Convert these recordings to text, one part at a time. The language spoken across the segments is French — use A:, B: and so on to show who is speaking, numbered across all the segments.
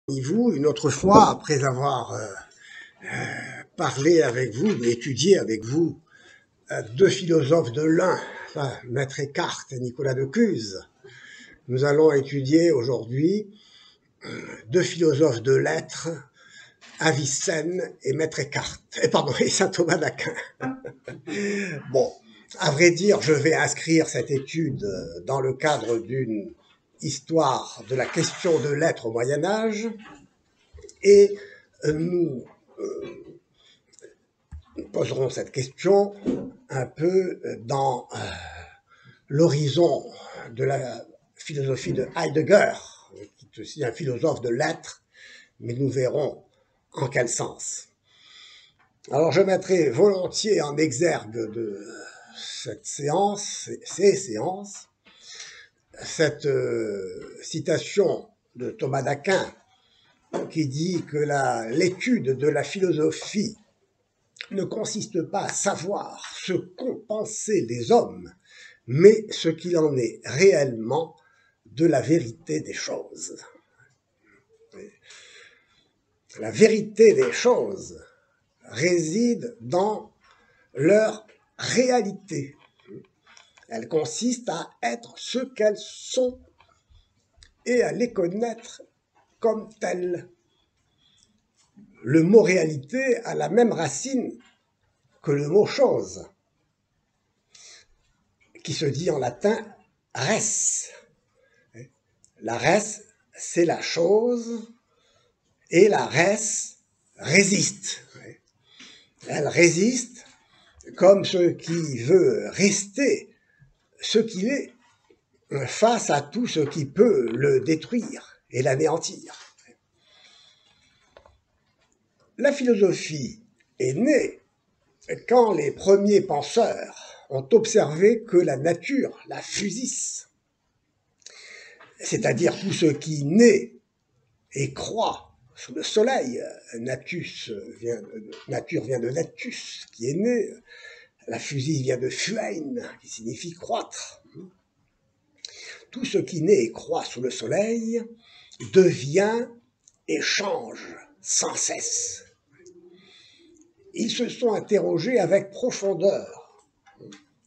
A: Vous, une autre fois, après avoir parlé avec vous, étudié avec vous, deux philosophes de l'un, Maître Eckhart et Nicolas de Cuse, nous allons étudier aujourd'hui deux philosophes de l'être, Avicenne et Maître Eckhart, et saint Thomas d'Aquin. Bon, à vrai dire, je vais inscrire cette étude dans le cadre d'une histoire de la question de l'être au Moyen-Âge, et nous poserons cette question un peu dans l'horizon de la philosophie de Heidegger, qui est aussi un philosophe de l'être, mais nous verrons en quel sens. Alors je mettrai volontiers en exergue de cette séance, ces séances, cette citation de Thomas d'Aquin qui dit que l'étude de la philosophie ne consiste pas à savoir ce qu'ont pensé les hommes, mais ce qu'il en est réellement de la vérité des choses. La vérité des choses réside dans leur réalité. Elle consiste à être ce qu'elles sont et à les connaître comme telles. Le mot réalité a la même racine que le mot chose, qui se dit en latin res. La res, c'est la chose, et la res résiste. Elle résiste comme ce qui veut rester ce qu'il est face à tout ce qui peut le détruire et l'anéantir. La philosophie est née quand les premiers penseurs ont observé que la nature, la physis, c'est-à-dire tout ce qui naît et croît sous le soleil, nature vient de natus, qui est né, la physis vient de fuein, qui signifie croître. Tout ce qui naît et croît sous le soleil devient et change sans cesse. Ils se sont interrogés avec profondeur,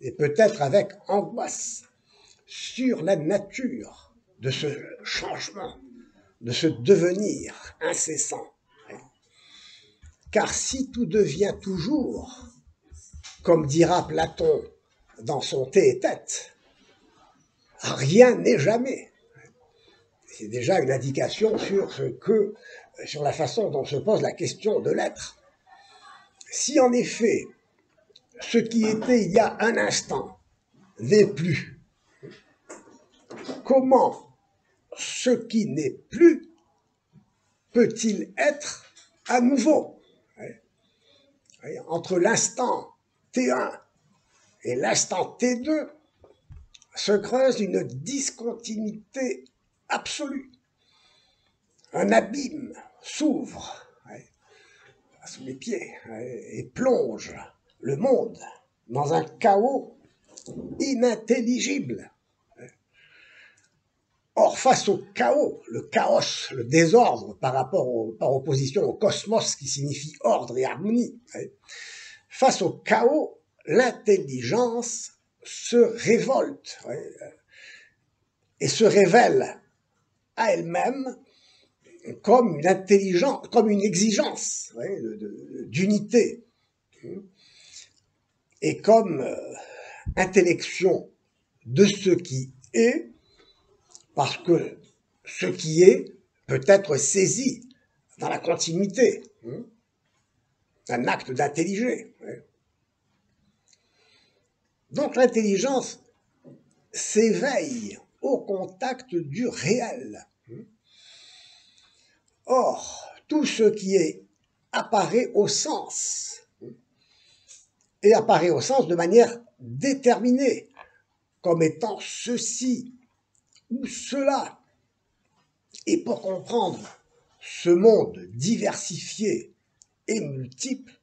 A: et peut-être avec angoisse, sur la nature de ce changement, de ce devenir incessant. Car si tout devient toujours, comme dira Platon dans son Thé et Tête, rien n'est jamais. C'est déjà une indication sur la façon dont se pose la question de l'être. Si en effet, ce qui était il y a un instant n'est plus, comment ce qui n'est plus peut-il être à nouveau? Entre l'instant T1 et l'instant T2 se creuse une discontinuité absolue. Un abîme s'ouvre sous les pieds et plonge le monde dans un chaos inintelligible. Or, face au chaos, le désordre par opposition au cosmos qui signifie ordre et harmonie, face au chaos, l'intelligence se révolte et se révèle à elle-même comme une intelligence, comme une exigence d'unité et comme intellection de ce qui est, parce que ce qui est peut être saisi dans la continuité, un acte d'intelliger. Donc l'intelligence s'éveille au contact du réel. Or, tout ce qui est apparaît au sens, et apparaît au sens de manière déterminée, comme étant ceci ou cela. Et pour comprendre ce monde diversifié et multiple,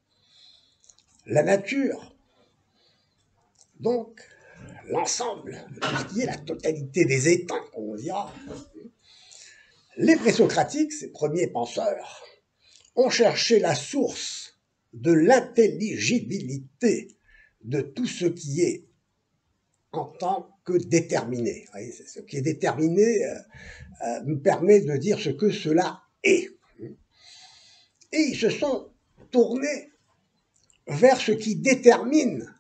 A: la nature, donc l'ensemble de tout ce qui est la totalité des étangs, on dira, Les présocratiques, ces premiers penseurs, ont cherché la source de l'intelligibilité de tout ce qui est en tant que déterminé. Ce qui est déterminé me permet de dire ce que cela est. Et ils se sont tournés vers ce qui détermine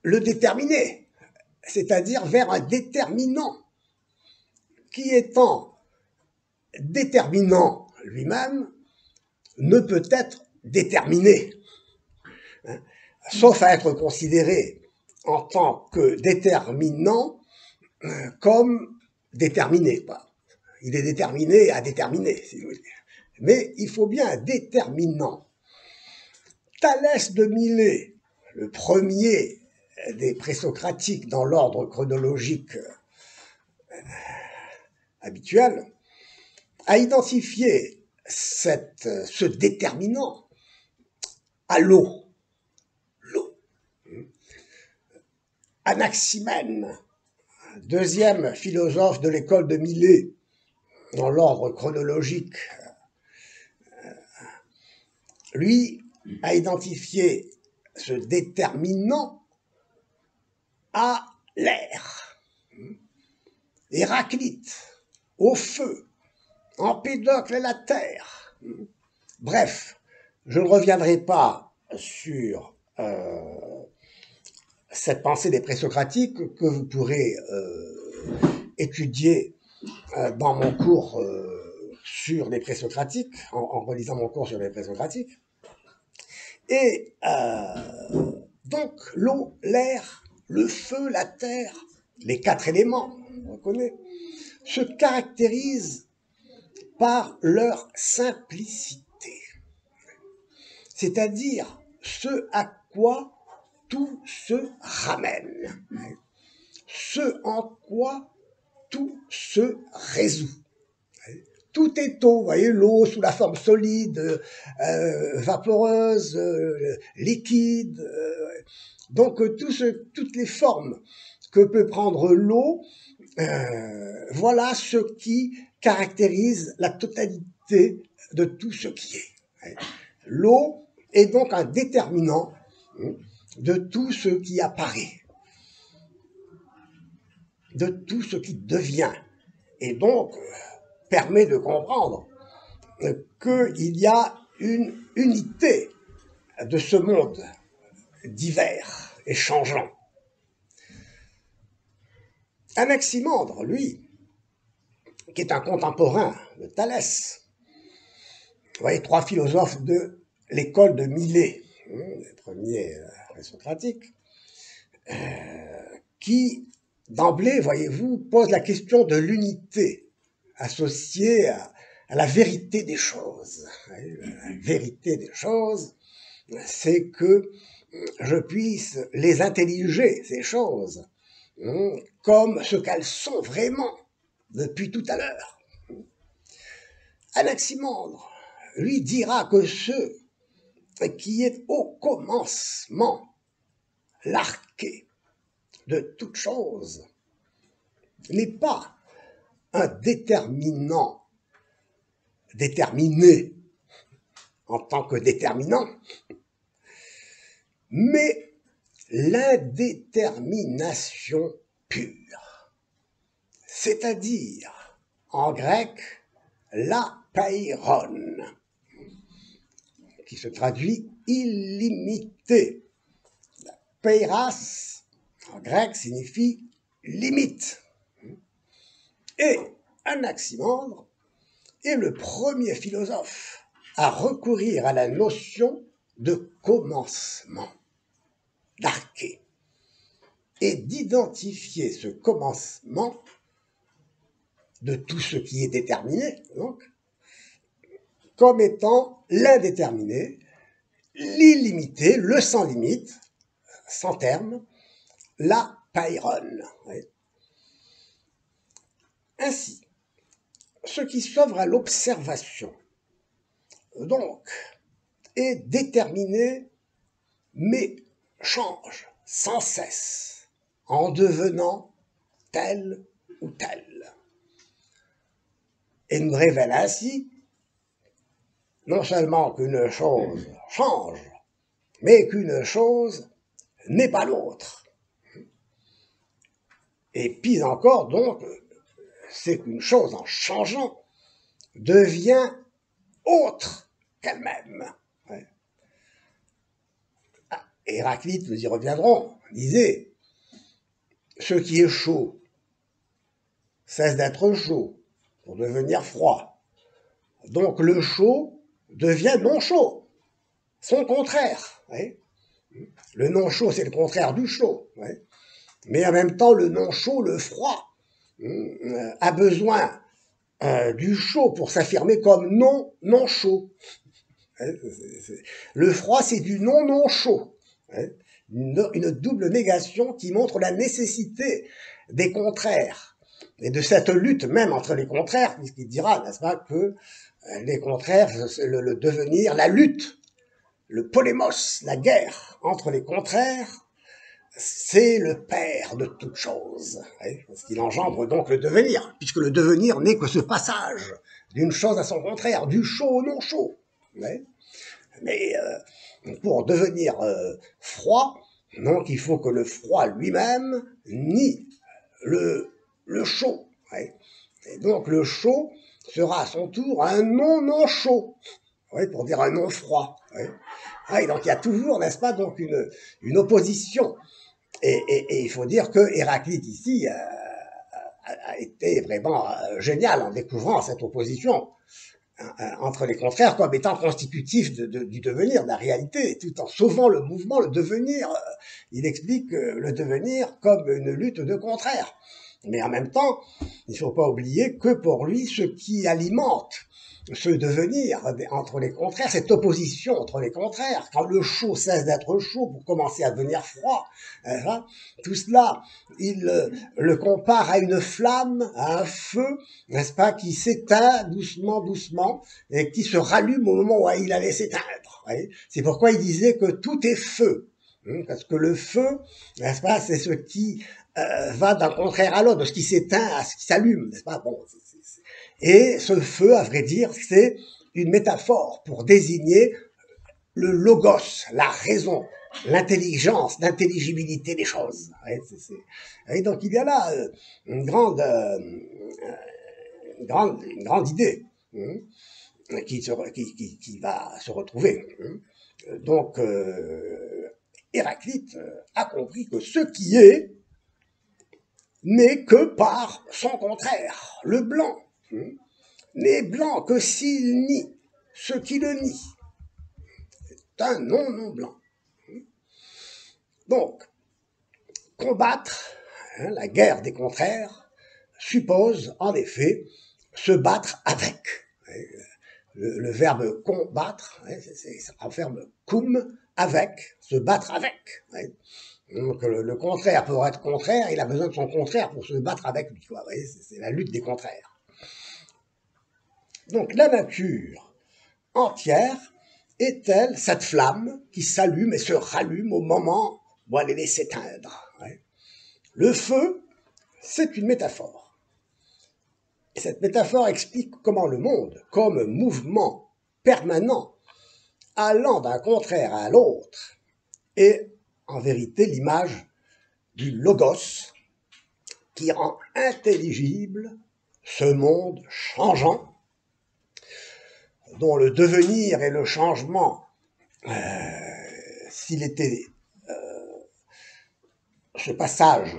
A: le déterminé, c'est-à-dire vers un déterminant qui, étant déterminant lui-même, ne peut être déterminé, sauf à être considéré en tant que déterminant comme déterminé. Il est déterminé à déterminer, si vous voulez. Mais il faut bien un déterminant. Thalès de Milet, le premier des présocratiques dans l'ordre chronologique habituel, a identifié ce déterminant à l'eau. L'eau. Anaximène, deuxième philosophe de l'école de Milet, dans l'ordre chronologique, lui a identifié ce déterminant à l'air. Héraclite, au feu, Empédocle à la terre. Bref, je ne reviendrai pas sur cette pensée des présocratiques que vous pourrez étudier dans mon cours sur les présocratiques, en relisant mon cours sur les présocratiques. Et donc, l'eau, l'air, le feu, la terre, les quatre éléments, on reconnaît, se caractérisent par leur simplicité, c'est-à-dire ce à quoi tout se ramène, ce en quoi tout se résout. Tout est eau, vous voyez, l'eau sous la forme solide, vaporeuse, liquide. Donc toutes les formes que peut prendre l'eau, voilà ce qui caractérise la totalité de tout ce qui est. L'eau est donc un déterminant de tout ce qui apparaît, de tout ce qui devient, et donc permet de comprendre qu'il y a une unité de ce monde divers et changeant. Anaximandre, lui, qui est un contemporain de Thalès, vous voyez, trois philosophes de l'école de Milet, les premiers présocratiques, qui, d'emblée, voyez-vous, pose la question de l'unité associée à la vérité des choses. La vérité des choses, c'est que je puisse les intelliger, ces choses, comme ce qu'elles sont vraiment depuis tout à l'heure. Anaximandre, lui, dira que ce qui est au commencement, l'arché de toute chose, n'est pas un déterminant déterminé en tant que déterminant, mais l'indétermination pure, c'est-à-dire, en grec, l'apeiron, qui se traduit illimité. Peiras, en grec, signifie limite. Et Anaximandre est le premier philosophe à recourir à la notion de commencement, d'arché, et d'identifier ce commencement de tout ce qui est déterminé, donc, comme étant l'indéterminé, l'illimité, le sans limite, sans terme, la peiron. Ainsi, ce qui s'offre à l'observation, donc, est déterminé, mais change sans cesse en devenant tel ou tel. et nous révèle ainsi non seulement qu'une chose change, mais qu'une chose n'est pas l'autre. Et pis encore, donc, c'est qu'une chose, en changeant, devient autre qu'elle-même. Ouais. Ah, Héraclite, nous y reviendrons, disait, ce qui est chaud cesse d'être chaud pour devenir froid. Donc le chaud devient non chaud, son contraire. Ouais. Le non chaud, c'est le contraire du chaud. Ouais. Mais en même temps, le non chaud, le froid, a besoin du chaud pour s'affirmer comme non chaud. Le froid, c'est du non chaud. Une double négation qui montre la nécessité des contraires et de cette lutte même entre les contraires, puisqu'il dira, n'est-ce pas, que les contraires, le devenir, la lutte, le polémos, la guerre entre les contraires, c'est le père de toute chose, parce qu'il engendre donc le devenir, puisque le devenir n'est que ce passage d'une chose à son contraire, du chaud au non chaud. Mais pour devenir froid, donc il faut que le froid lui-même nie le chaud. Et donc le chaud sera à son tour un non chaud, pour dire un non froid. Et donc il y a toujours, n'est-ce pas, donc une opposition. Et il faut dire que Héraclite ici a été vraiment génial en découvrant cette opposition entre les contraires comme étant constitutif du devenir, de la réalité, tout en sauvant le mouvement, le devenir. Il explique le devenir comme une lutte de contraires. Mais en même temps, il ne faut pas oublier que pour lui, ce qui alimente ce devenir entre les contraires, cette opposition entre les contraires, quand le chaud cesse d'être chaud pour commencer à devenir froid, tout cela, il le compare à une flamme, à un feu, n'est-ce pas, qui s'éteint doucement, doucement, et qui se rallume au moment où il allait s'éteindre. C'est pourquoi il disait que tout est feu, parce que le feu, n'est-ce pas, c'est ce qui va d'un contraire à l'autre, de ce qui s'éteint à ce qui s'allume, n'est-ce pas? Bon, et ce feu, à vrai dire, c'est une métaphore pour désigner le logos, la raison, l'intelligence, l'intelligibilité des choses. Et donc il y a là une grande idée qui va se retrouver. Donc Héraclite a compris que ce qui est n'est que par son contraire, le blanc. N'est blanc que s'il nie ce qui le nie. C'est un non blanc. Donc, combattre, la guerre des contraires, suppose en effet se battre avec. Le verbe combattre, c'est un verbe cum, avec, se battre avec. Donc le contraire, pour être contraire, il a besoin de son contraire pour se battre avec lui. C'est la lutte des contraires. Donc la nature entière est-elle cette flamme qui s'allume et se rallume au moment où elle est laissée s'éteindre. Le feu, c'est une métaphore. Et cette métaphore explique comment le monde, comme mouvement permanent, allant d'un contraire à l'autre, est en vérité l'image du logos qui rend intelligible ce monde changeant, dont le devenir et le changement, s'il était ce passage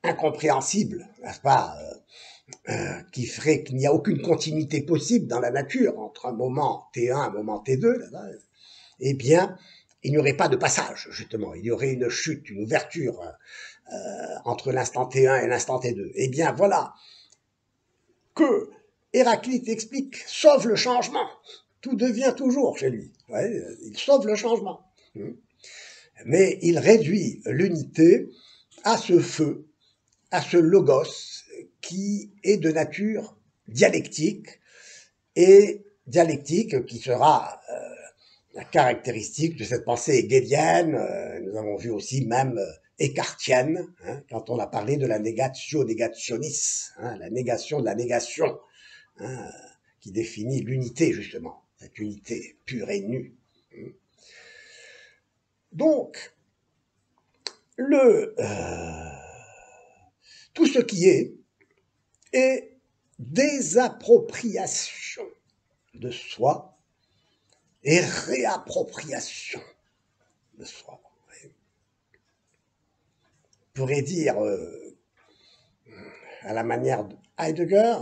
A: incompréhensible, n'est-ce pas, qui ferait qu'il n'y a aucune continuité possible dans la nature entre un moment T1 et un moment T2, eh bien, il n'y aurait pas de passage, justement. Il y aurait une chute, une ouverture entre l'instant T1 et l'instant T2. Eh bien, voilà que Héraclite explique, sauve le changement. Tout devient toujours chez lui. Il sauve le changement. Mais il réduit l'unité à ce feu, à ce logos qui est de nature dialectique, et dialectique qui sera la caractéristique de cette pensée hegelienne, nous avons vu aussi même écartienne, quand on a parlé de la negatio negationis, la négation de la négation, hein, qui définit l'unité, justement, cette unité pure et nue. Donc, tout ce qui est désappropriation de soi et réappropriation de soi. On pourrait dire, à la manière de Heidegger,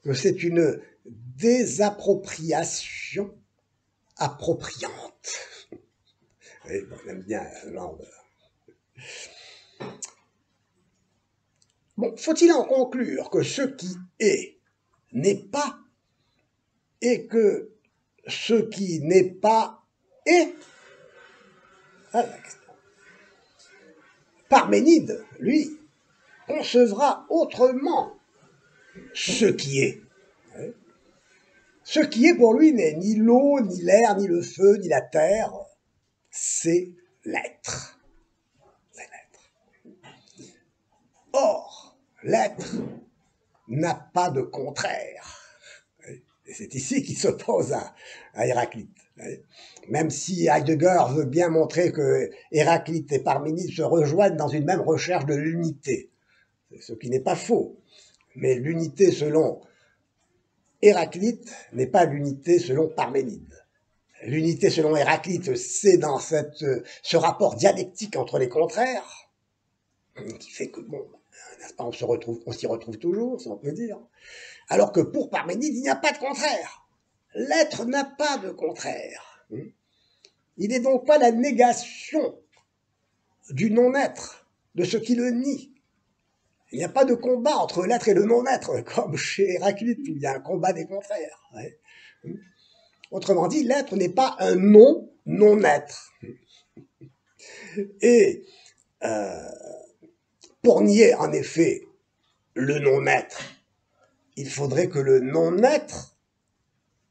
A: que c'est une désappropriation appropriante. Et on aime bien ce genre de... Bon, faut-il en conclure que ce qui est n'est pas et que ce qui n'est pas est? Voilà la question. Parménide, lui, concevra autrement ce qui est. Ce qui est pour lui n'est ni l'eau, ni l'air, ni le feu, ni la terre, c'est l'être. C'est l'être. Or, l'être n'a pas de contraire. Et c'est ici qu'il s'oppose à Héraclite. Même si Heidegger veut bien montrer que Héraclite et Parménide se rejoignent dans une même recherche de l'unité, ce qui n'est pas faux. Mais l'unité selon Héraclite n'est pas l'unité selon Parménide. L'unité selon Héraclite, c'est dans ce rapport dialectique entre les contraires, qui fait que, bon, n'est-ce pas, on s'y retrouve toujours, si on peut dire. Alors que pour Parménide, il n'y a pas de contraire. L'être n'a pas de contraire. Il n'est donc pas la négation du non-être, de ce qui le nie. Il n'y a pas de combat entre l'être et le non-être, comme chez Héraclite, où il y a un combat des contraires. Ouais. Autrement dit, l'être n'est pas un non-être. Et pour nier, en effet, le non-être, il faudrait que le non-être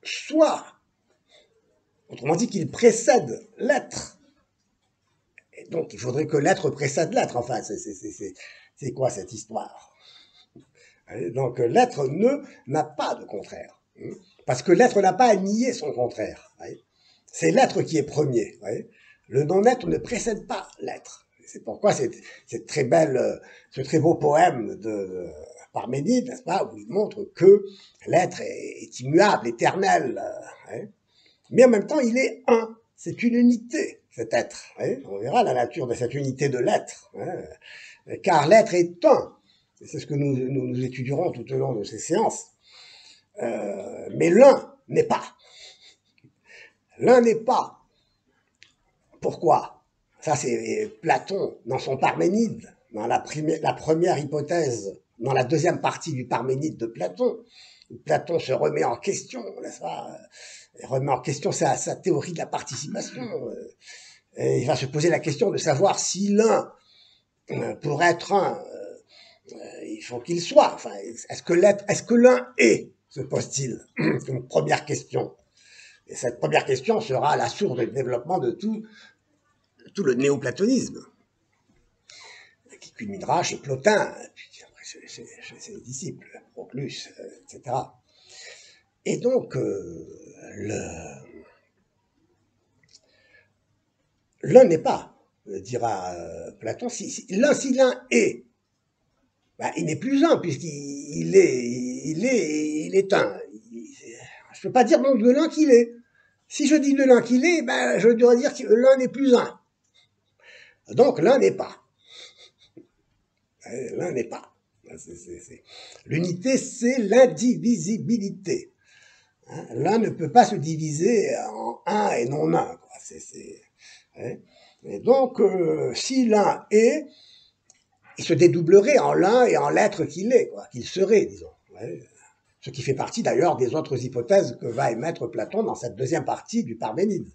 A: soit, autrement dit, qu'il précède l'être. Et donc, il faudrait que l'être précède l'être. Enfin, c'est quoi cette histoire? Donc, l'être n'a pas de contraire. Parce que l'être n'a pas à nier son contraire. C'est l'être qui est premier. Le non-être ne précède pas l'être. C'est pourquoi cette très belle, ce très beau poème de Parménide, n'est-ce pas, où il montre que l'être est immuable, éternel. Mais en même temps, il est un. C'est une unité, cet être. On verra la nature de cette unité de l'être. Car l'être est un. Et c'est ce que nous étudierons tout au long de ces séances. Mais l'un n'est pas. L'un n'est pas. Pourquoi? Ça, c'est Platon dans son Parménide, dans la première hypothèse, dans la deuxième partie du Parménide de Platon, où Platon se remet en question, n'est-ce pas? Il remet en question sa théorie de la participation. Et il va se poser la question de savoir si l'un, pour être un, il faut qu'il soit. Enfin, est-ce que l'un est, se pose-t-il? Une première question. Et cette première question sera la source du développement de tout le néoplatonisme, qui culminera chez Plotin, puis après chez ses disciples, Proclus, etc. Et donc, l'un n'est pas, dira Platon, si l'un est, ben, il n'est plus un, puisqu'il est un. Je ne peux pas dire donc de l'un qu'il est. Si je dis de l'un qu'il est, ben, je dois dire que l'un n'est plus un. Donc l'un n'est pas. L'un n'est pas. L'unité, c'est l'indivisibilité. L'un ne peut pas se diviser en un et non un. Et donc, si l'un est, il se dédoublerait en l'un et en l'être qu'il est, qu'il serait, disons. Ce qui fait partie d'ailleurs des autres hypothèses que va émettre Platon dans cette deuxième partie du Parménide.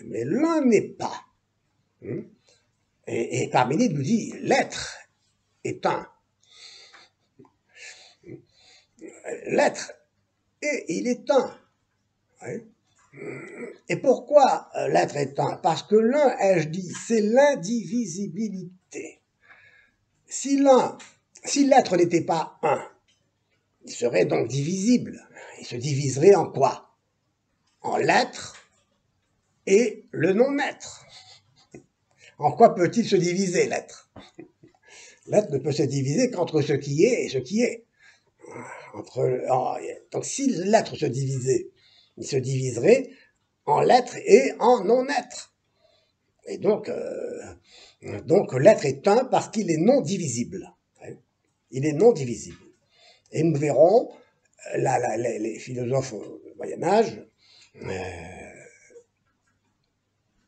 A: Mais l'un n'est pas. Et Parménide nous dit, l'être est un. L'être est, il est un. Et pourquoi l'être est un? Parce que l'un, ai-je dit, c'est l'indivisibilité. Si l'être n'était pas un, Il serait donc divisible. Il se diviserait en quoi? En l'être et le non-être. En quoi peut-il se diviser, l'être? L'être ne peut se diviser qu'entre ce qui est et ce qui est. Donc si l'être se divisait, il se diviserait en l'être et en non-être. Et donc l'être est un parce qu'il est non divisible. Il est non divisible. Et nous verrons, les philosophes au Moyen-Âge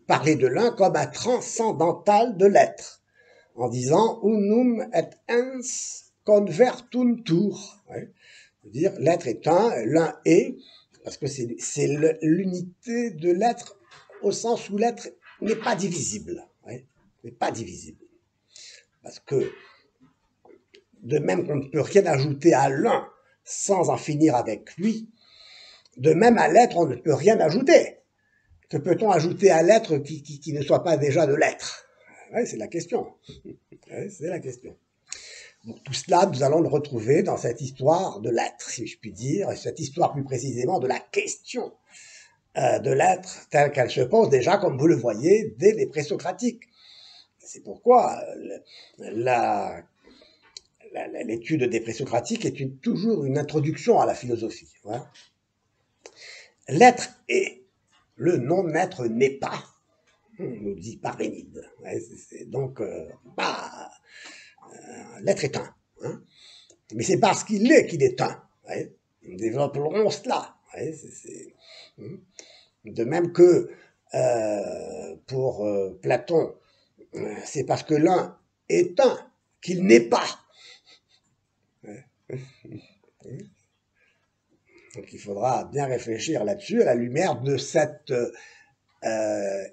A: parler de l'un comme un transcendantal de l'être, en disant unum et ens convertuntur. C'est-à-dire l'être est un, l'un est, parce que c'est l'unité de l'être au sens où l'être n'est pas divisible. N'est pas divisible. Parce que de même qu'on ne peut rien ajouter à l'un sans en finir avec lui, de même à l'être, on ne peut rien ajouter. Que peut-on ajouter à l'être qui ne soit pas déjà de l'être? C'est la question. C'est la question. Donc, tout cela, nous allons le retrouver dans cette histoire de l'être, si je puis dire, et cette histoire plus précisément de la question de l'être telle qu'elle se pose déjà, comme vous le voyez, dès les présocratiques. C'est pourquoi l'étude des présocratiques est toujours une introduction à la philosophie. Voilà. L'être est, le non-être n'est pas, nous dit Parménide. Donc, l'être est un. Mais c'est parce qu'il est un. Nous développerons cela. De même que pour Platon, c'est parce que l'un est un qu'il n'est pas. Donc il faudra bien réfléchir là-dessus à la lumière de cette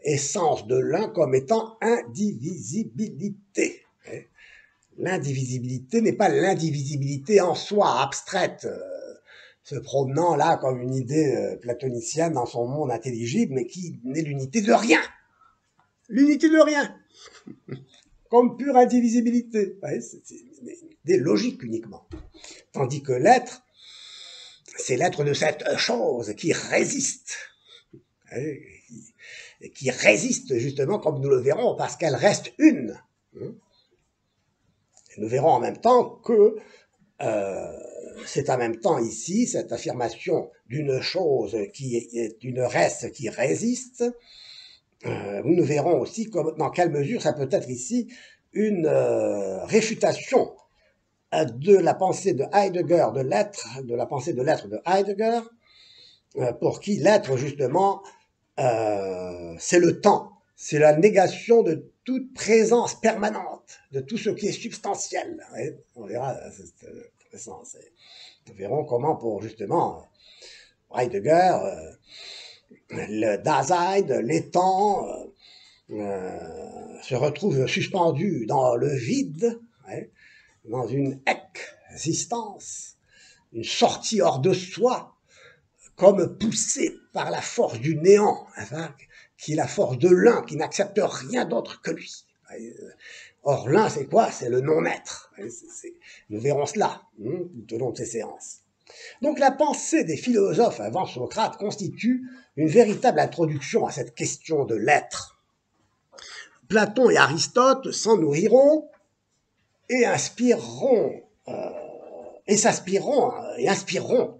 A: essence de l'un comme étant indivisibilité. L'indivisibilité n'est pas l'indivisibilité en soi, abstraite, se promenant là comme une idée platonicienne dans son monde intelligible, mais qui n'est l'unité de rien. L'unité de rien. Comme pure indivisibilité. C'est une idée logique uniquement. Tandis que l'être, c'est l'être de cette chose qui résiste. Qui résiste justement, comme nous le verrons, parce qu'elle reste une. Et nous verrons en même temps que c'est en même temps ici cette affirmation d'une chose qui est une reste qui résiste. Nous verrons aussi dans quelle mesure ça peut être ici une réfutation de la pensée de Heidegger, de la pensée de l'être de Heidegger, pour qui l'être justement c'est le temps, c'est la négation de toute présence permanente, de tout ce qui est substantiel. On verra, c'est intéressant. Nous verrons comment pour justement Heidegger, le Dasein, les temps, se retrouvent suspendus dans le vide, dans une existence, une sortie hors de soi, comme poussé par la force du néant, qui est la force de l'un, qui n'accepte rien d'autre que lui. Or, l'un, c'est quoi? C'est le non-être. Nous verrons cela tout au long de ces séances. Donc, la pensée des philosophes avant Socrate constitue une véritable introduction à cette question de l'être. Platon et Aristote s'en nourriront et inspireront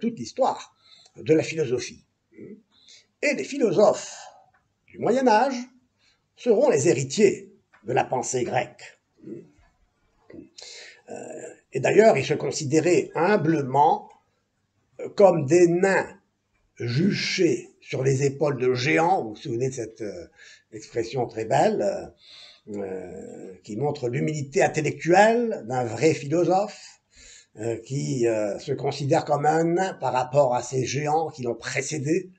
A: toute l'histoire de la philosophie. Et les philosophes du Moyen-Âge seront les héritiers de la pensée grecque. Et d'ailleurs, ils se considéraient humblement comme des nains juchés sur les épaules de géants. Vous vous souvenez de cette expression très belle qui montre l'humilité intellectuelle d'un vrai philosophe qui se considère comme un nain par rapport à ces géants qui l'ont précédé,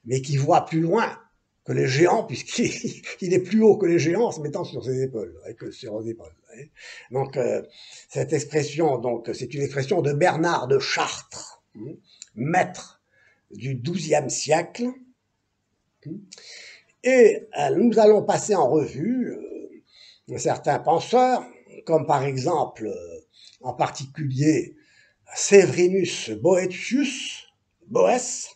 A: mais qui voit plus loin que les géants, puisqu'il est plus haut que les géants en se mettant sur ses épaules, que sur leurs épaules. Donc, cette expression, c'est une expression de Bernard de Chartres, maître du XIIe siècle. Et nous allons passer en revue certains penseurs, comme par exemple, en particulier, Severinus Boetius, Boès,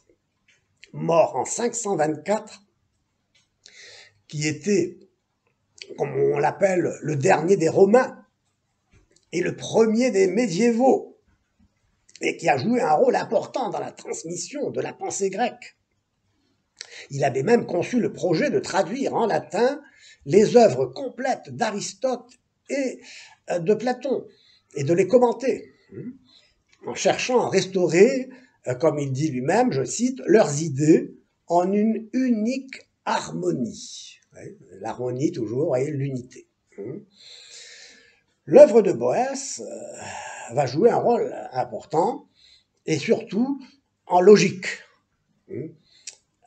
A: mort en 524, qui était, comme on l'appelle, le dernier des Romains et le premier des médiévaux, et qui a joué un rôle important dans la transmission de la pensée grecque. Il avait même conçu le projet de traduire en latin les œuvres complètes d'Aristote et de Platon, et de les commenter, en cherchant à restaurer, comme il dit lui-même, je cite, leurs idées en une unique harmonie. L'harmonie toujours et l'unité. L'œuvre de Boès va jouer un rôle important, et surtout en logique.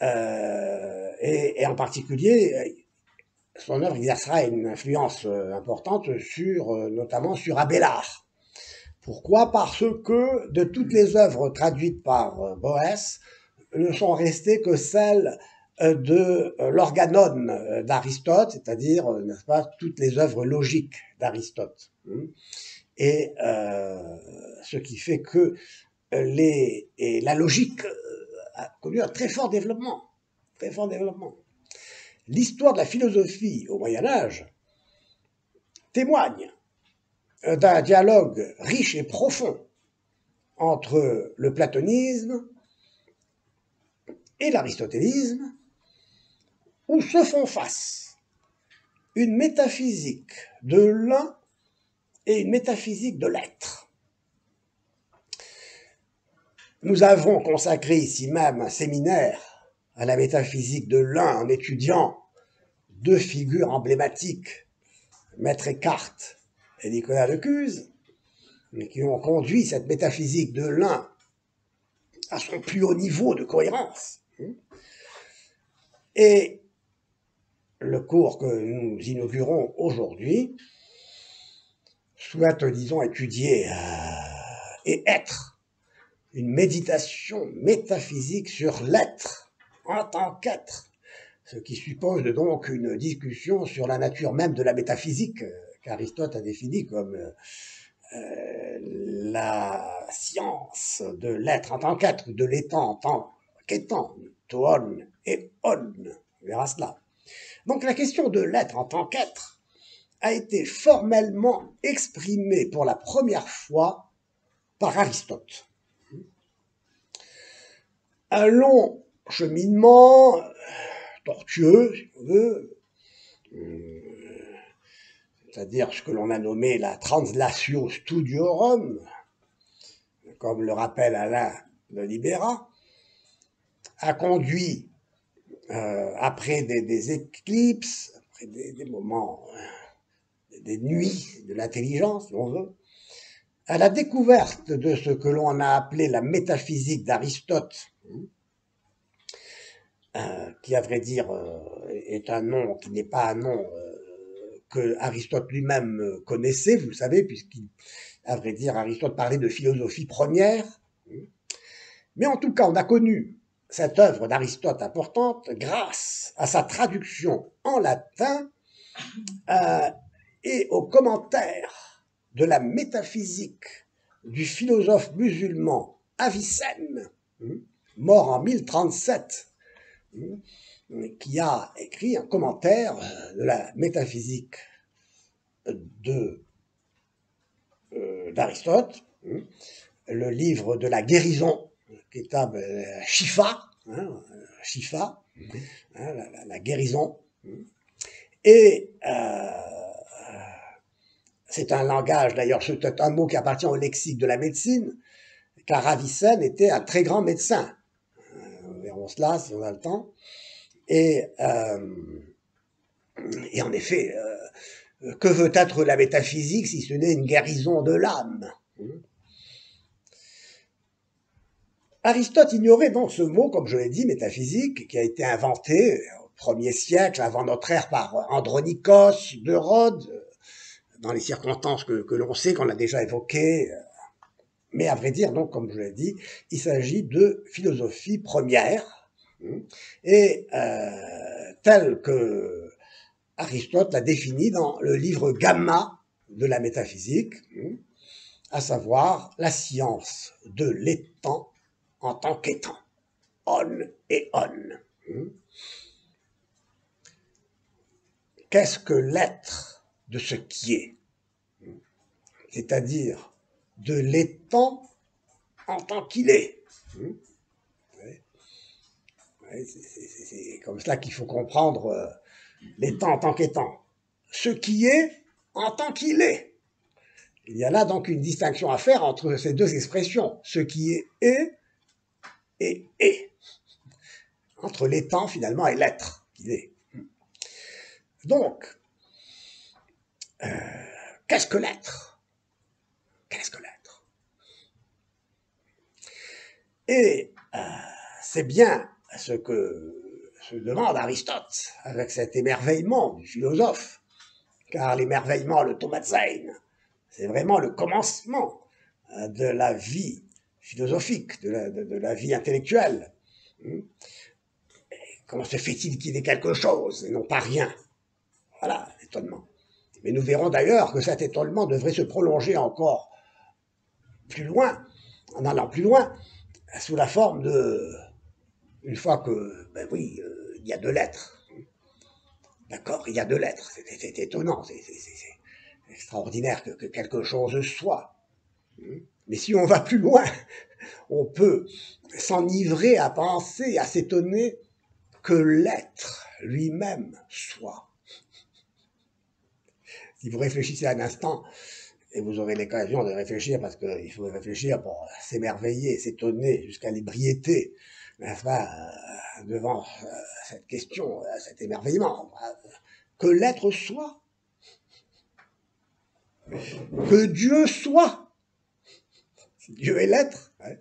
A: Et en particulier, son œuvre exercera une influence importante notamment sur Abélard. Pourquoi? Parce que de toutes les œuvres traduites par Boès, ne sont restées que celles de l'organon d'Aristote, c'est-à-dire, n'est-ce pas, toutes les œuvres logiques d'Aristote. Et ce qui fait que la logique a connu un très fort développement. Très fort développement. L'histoire de la philosophie au Moyen-Âge témoigne d'un dialogue riche et profond entre le platonisme et l'aristotélisme, où se font face une métaphysique de l'un et une métaphysique de l'être. Nous avons consacré ici même un séminaire à la métaphysique de l'un en étudiant deux figures emblématiques, Maître Eckhart et Nicolas de Cuse, qui ont conduit cette métaphysique de l'un à son plus haut niveau de cohérence. Et le cours que nous inaugurons aujourd'hui souhaite, disons, étudier et être une méditation métaphysique sur l'être en tant qu'être, ce qui suppose donc une discussion sur la nature même de la métaphysique qu'Aristote a définie comme la science de l'être en tant qu'être, de l'étant en tant qu'étant, toon et on, on verra cela. Donc la question de l'être en tant qu'être a été formellement exprimée pour la première fois par Aristote. Un long cheminement, tortueux, si on veut, c'est-à-dire ce que l'on a nommé la translatio studiorum, comme le rappelle Alain de Libera, a conduit, après des éclipses, après des moments, des nuits de l'intelligence, si on veut, à la découverte de ce que l'on a appelé la métaphysique d'Aristote, qui, à vrai dire, est un nom qui n'est pas un nom que Aristote lui-même connaissait, vous le savez, puisqu'à vrai dire, Aristote parlait de philosophie première. Mais en tout cas, on a connu cette œuvre d'Aristote importante grâce à sa traduction en latin et aux commentaires de la métaphysique du philosophe musulman Avicenne, mort en 1037, qui a écrit un commentaire de la métaphysique d'Aristote, le livre de la guérison, Kitab Shifa, Shifa, la guérison, et c'est un langage, d'ailleurs, c'est un mot qui appartient au lexique de la médecine, car Avicenne était un très grand médecin. Nous verrons cela si on a le temps. Et en effet, que veut être la métaphysique si ce n'est une guérison de l'âme? Aristote ignorait donc ce mot, comme je l'ai dit, métaphysique, qui a été inventé au 1er siècle avant notre ère par Andronikos de Rhodes, dans les circonstances que l'on sait, qu'on a déjà évoquées. Mais à vrai dire, donc, comme je l'ai dit, il s'agit de philosophie première, et telle que Aristote l'a définie dans le livre Gamma de la métaphysique, à savoir la science de l'étant en tant qu'étant, on et on. Qu'est-ce que l'être de ce qui est? C'est-à-dire de l'étant en tant qu'il est. C'est comme cela qu'il faut comprendre l'étant en tant qu'étant. Ce qui est en tant qu'il est. Il y a là donc une distinction à faire entre ces deux expressions. Ce qui est et est. Entre l'étant finalement et l'être qu'il est. Donc, qu'est-ce que l'être? Qu'est-ce que l'être? Et c'est bien ce que se demande Aristote avec cet émerveillement du philosophe, car l'émerveillement, le Thomassein, c'est vraiment le commencement de la vie philosophique, de la vie intellectuelle. Comment se fait-il qu'il ait quelque chose et non pas rien? Voilà l'étonnement. Mais nous verrons d'ailleurs que cet étonnement devrait se prolonger encore plus loin, en allant plus loin, sous la forme de, une fois que, ben oui, il y a deux lettres. D'accord, il y a deux lettres. C'est étonnant, c'est extraordinaire que quelque chose soit. Mais si on va plus loin, on peut s'enivrer à penser, à s'étonner que l'être lui-même soit. Si vous réfléchissez un instant, et vous aurez l'occasion de réfléchir, parce qu'il faut réfléchir pour s'émerveiller, s'étonner jusqu'à l'ébriété, n'est-ce pas, devant cette question, cet émerveillement, que l'être soit, que Dieu soit, Dieu est l'être, hein.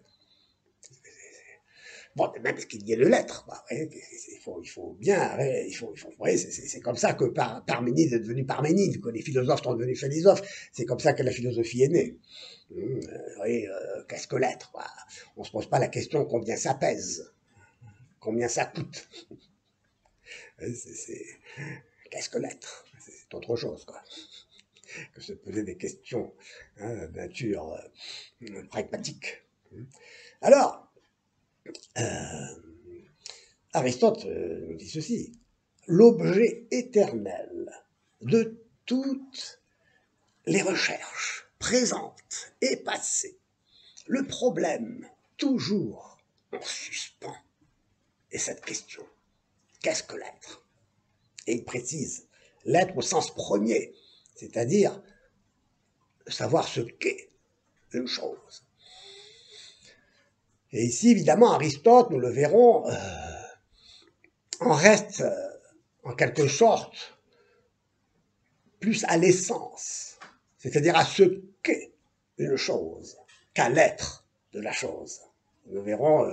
A: Bon, même qu'il y ait de l'être, bah, ouais, il faut bien, ouais, ouais, c'est comme ça que Parménide est devenu Parménide, que les philosophes sont devenus philosophes, c'est comme ça que la philosophie est née. Qu'est-ce que l'être? Bah, on ne se pose pas la question combien ça pèse, combien ça coûte. Qu'est-ce que l'être? C'est autre chose, quoi, que se poser des questions de nature pragmatique. Alors, Aristote nous dit ceci: l'objet éternel de toutes les recherches présentes et passées, le problème toujours en suspens est cette question: qu'est-ce que l'être? Et il précise l'être au sens premier, c'est-à-dire savoir ce qu'est une chose. Et ici, évidemment, Aristote, nous le verrons, en reste en quelque sorte plus à l'essence, c'est-à-dire à ce qu'est une chose, qu'à l'être de la chose. Nous verrons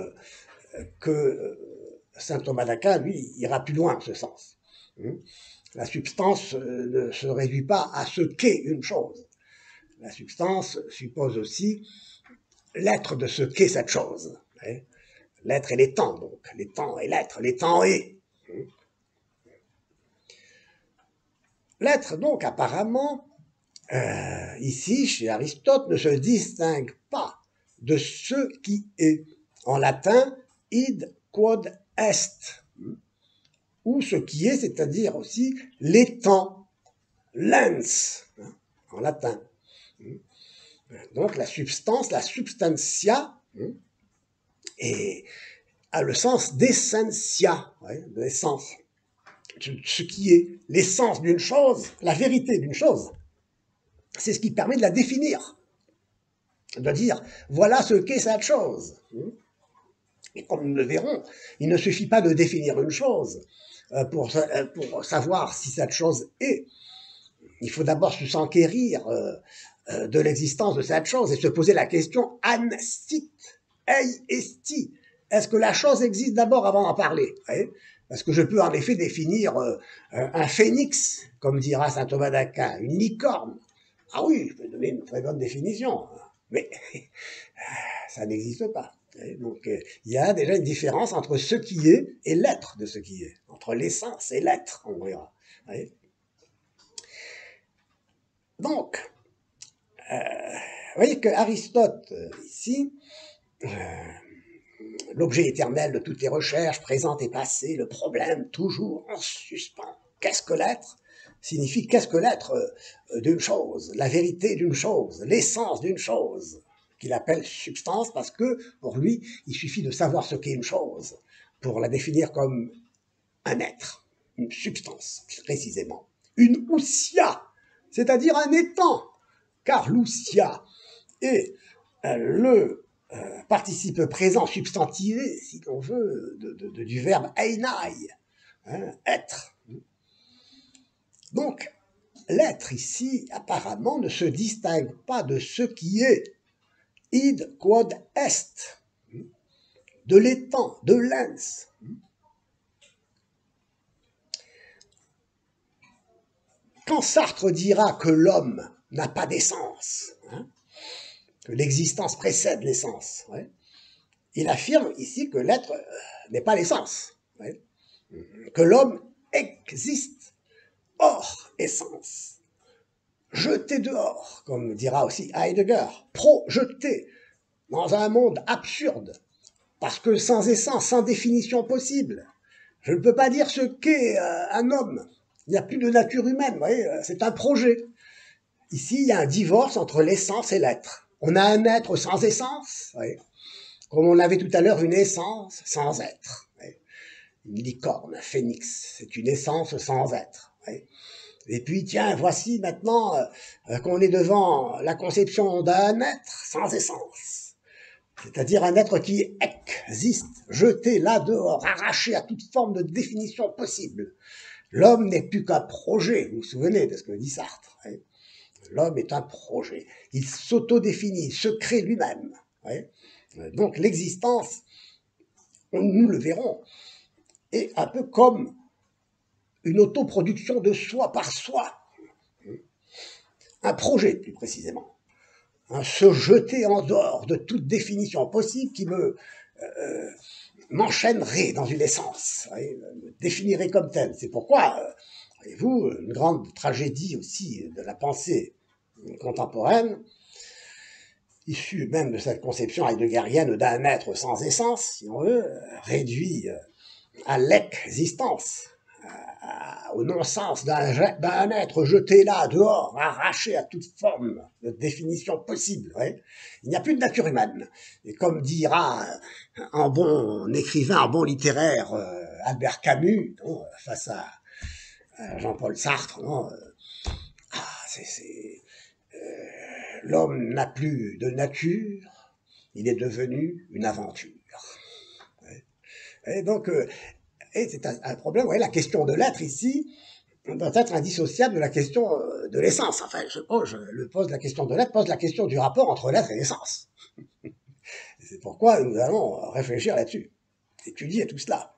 A: que saint Thomas d'Aquin, lui, ira plus loin en ce sens. La substance ne se réduit pas à ce qu'est une chose. La substance suppose aussi l'être de ce qu'est cette chose. L'être et l'étant, donc. L'étant et l'être, l'étant est. L'être, donc, apparemment, ici, chez Aristote, ne se distingue pas de ce qui est. En latin, id quod est. Ou ce qui est, c'est-à-dire aussi l'étant, l'ens, en latin. Donc la substance, la substantia, a le sens d'essentia, de l'essence. Ce qui est l'essence d'une chose, la vérité d'une chose, c'est ce qui permet de la définir, de dire voilà ce qu'est cette chose. Et comme nous le verrons, il ne suffit pas de définir une chose pour savoir si cette chose est. Il faut d'abord se s'enquérir de l'existence de cette chose et se poser la question an sit, ei esti. Est-ce que la chose existe d'abord avant d'en parler? Parce que je peux en effet définir un phénix, comme dira saint Thomas d'Aquin, une licorne. Ah oui, je peux donner une très bonne définition, mais ça n'existe pas. Donc il y a déjà une différence entre ce qui est et l'être de ce qui est, entre l'essence et l'être, on verra. Donc, voyez que Aristote, ici, l'objet éternel de toutes les recherches, présent et passé, le problème toujours en suspens. Qu'est-ce que l'être signifie qu'est-ce que l'être d'une chose, la vérité d'une chose, l'essence d'une chose, qu'il appelle substance, parce que pour lui, il suffit de savoir ce qu'est une chose pour la définir comme un être, une substance, précisément. Une ousia, c'est-à-dire un étang, car l'ousia est le participe présent substantivé, si l'on veut, du verbe einai, hein, être. Donc, l'être ici, apparemment, ne se distingue pas de ce qui est, id quod est, de l'étang, de l'ens. Quand Sartre dira que l'homme n'a pas d'essence, hein, que l'existence précède l'essence, ouais, il affirme ici que l'être n'est pas l'essence, ouais, que l'homme existe hors essence, jeté dehors, comme dira aussi Heidegger, projeté dans un monde absurde, parce que sans essence, sans définition possible, je ne peux pas dire ce qu'est un homme. Il n'y a plus de nature humaine, vous voyez, c'est un projet. Ici, il y a un divorce entre l'essence et l'être. On a un être sans essence, vous voyez, comme on avait tout à l'heure une essence sans être. Vous voyez. Une licorne, un phénix, c'est une essence sans être. Vous voyez. Et puis, tiens, voici maintenant qu'on est devant la conception d'un être sans essence. C'est-à-dire un être qui existe, jeté là dehors, arraché à toute forme de définition possible. L'homme n'est plus qu'un projet, vous vous souvenez de ce que dit Sartre. Hein. L'homme est un projet, il s'autodéfinit, il se crée lui-même. Hein. Donc l'existence, nous le verrons, est un peu comme une autoproduction de soi par soi. Un projet, plus précisément. Hein, se jeter en dehors de toute définition possible qui m'enchaînerait dans une essence, me définirait comme tel. C'est pourquoi, voyez-vous, une grande tragédie aussi de la pensée contemporaine, issue même de cette conception heideggerienne d'un être sans essence, si on veut, réduit à l'existence, au non-sens d'un être jeté là, dehors, arraché à toute forme de définition possible. Ouais. Il n'y a plus de nature humaine. Et comme dira un bon écrivain, un bon littéraire, Albert Camus, non, face à Jean-Paul Sartre, non, l'homme n'a plus de nature, il est devenu une aventure. Ouais. Et donc, et c'est un problème, ouais, la question de l'être ici doit être indissociable de la question de l'essence. Enfin, la question de l'être pose la question du rapport entre l'être et l'essence. C'est pourquoi nous allons réfléchir là-dessus, étudier tout cela.